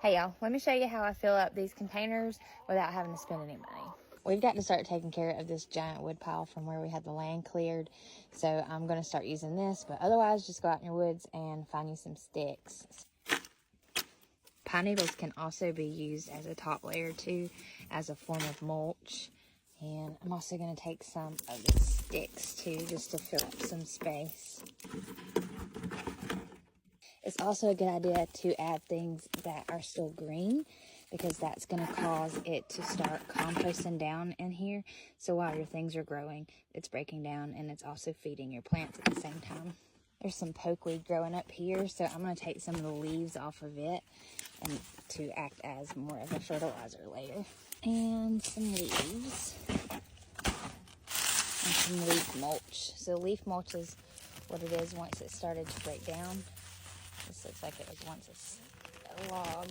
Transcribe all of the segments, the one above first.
Hey y'all, let me show you how I fill up these containers without having to spend any money. We've got to start taking care of this giant wood pile from where we had the land cleared. So I'm going to start using this, but otherwise just go out in your woods and find you some sticks. Pine needles can also be used as a top layer too, as a form of mulch. And I'm also going to take some of the sticks too, just to fill up some space. It's also a good idea to add things that are still green, because that's going to cause it to start composting down in here. So while your things are growing, it's breaking down and it's also feeding your plants at the same time. There's some pokeweed growing up here, so I'm going to take some of the leaves off of it and to act as more of a fertilizer layer. And some leaves. And some leaf mulch. So leaf mulch is what it is once it started to break down. This looks like it was once a log.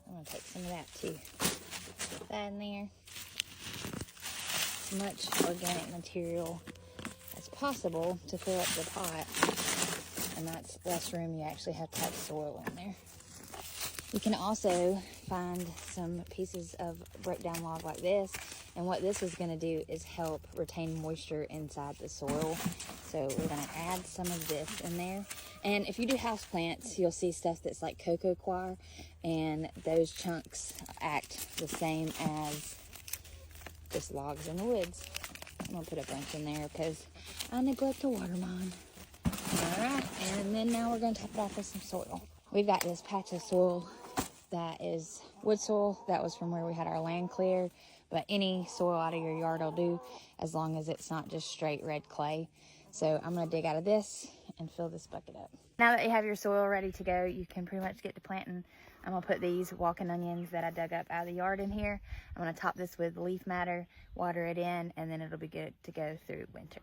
I'm going to take some of that too. Put that in there. As much organic material as possible to fill up the pot. And that's less room. You actually have to have soil in there. You can also find some pieces of breakdown log like this. And what this is going to do is help retain moisture inside the soil. So we're going to add some of this in there. And if you do house plants, you'll see stuff that's like cocoa coir, and those chunks act the same as just logs in the woods. I'm going to put a bunch in there because I neglect to water mine. Alright, and then now we're going to top it off with some soil. We've got this patch of soil that is wood soil. That was from where we had our land cleared. But any soil out of your yard will do, as long as it's not just straight red clay. So I'm going to dig out of this and fill this bucket up. Now that you have your soil ready to go, you can pretty much get to planting. I'm going to put these walking onions that I dug up out of the yard in here. I'm going to top this with leaf matter, water it in, and then it'll be good to go through winter.